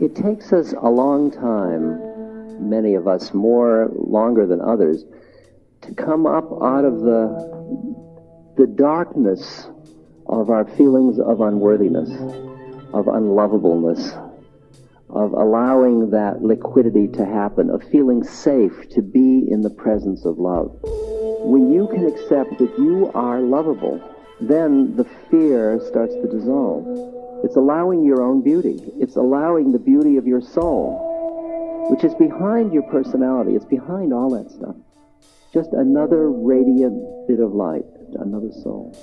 It takes us a long time, many of us more longer than others, to come up out of the darkness of our feelings of unworthiness, of unlovableness, of allowing that liquidity to happen, of feeling safe to be in the presence of love. When you can accept that you are lovable, then the fear starts to dissolve. It's allowing your own beauty. It's allowing the beauty of your soul, which is behind your personality. It's behind all that stuff. Just another radiant bit of light, another soul.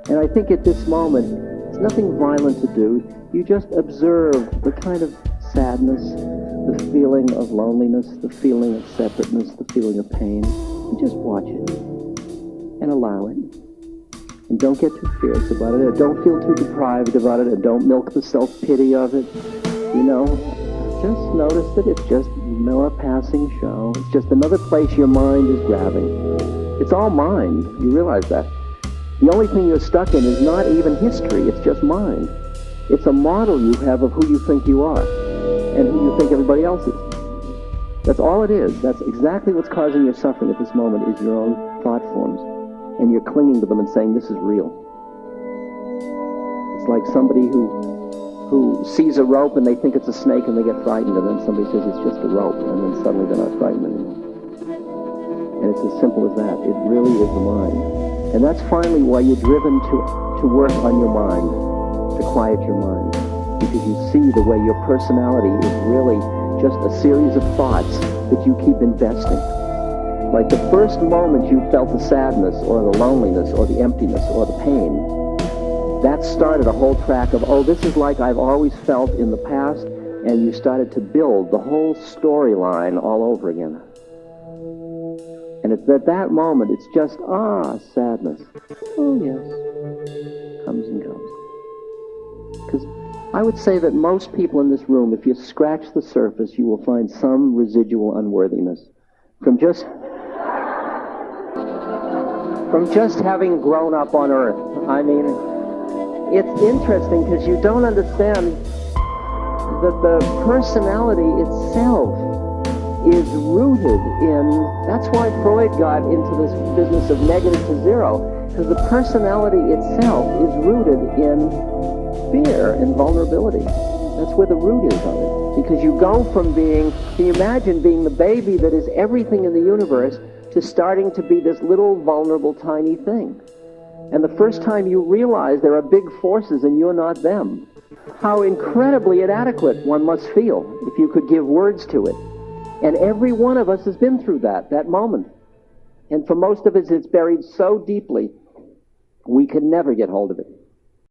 And I think at this moment, it's nothing violent to do. You just observe the kind of sadness, the feeling of loneliness, the feeling of separateness, the feeling of pain. You just watch it and allow it. And don't get too fierce about it, or don't feel too deprived about it, and don't milk the self-pity of it. You know, just notice that it's just a passing show. It's just another place your mind is grabbing. It's all mind. You realize that. The only thing you're stuck in is not even history. It's just mind. It's a model you have of who you think you are and who you think everybody else is. That's all it is. That's exactly what's causing your suffering at this moment, is your own thought forms. And you're clinging to them and saying, this is real. It's like somebody who sees a rope and they think it's a snake and they get frightened, and then somebody says it's just a rope, and then suddenly they're not frightened anymore. And it's as simple as that. It really is the mind. And that's finally why you're driven to work on your mind, to quiet your mind. Because you see the way your personality is really just a series of thoughts that you keep investing. Like the first moment you felt the sadness or the loneliness or the emptiness or the pain, that started a whole track of, oh, this is like I've always felt in the past, and you started to build the whole storyline all over again. And it's at that moment, it's just, sadness. Oh, yes. Comes and goes. Because I would say that most people in this room, if you scratch the surface, you will find some residual unworthiness from just having grown up on Earth. I mean, it's interesting because you don't understand that the personality itself is rooted in, that's why Freud got into this business of negative to zero, because the personality itself is rooted in fear and vulnerability. That's where the root is of it. Because you go from being, can you imagine being the baby that is everything in the universe to starting to be this little vulnerable tiny thing. And the first time you realize there are big forces and you're not them, how incredibly inadequate one must feel if you could give words to it. And every one of us has been through that moment. And for most of us, it's buried so deeply, we could never get hold of it.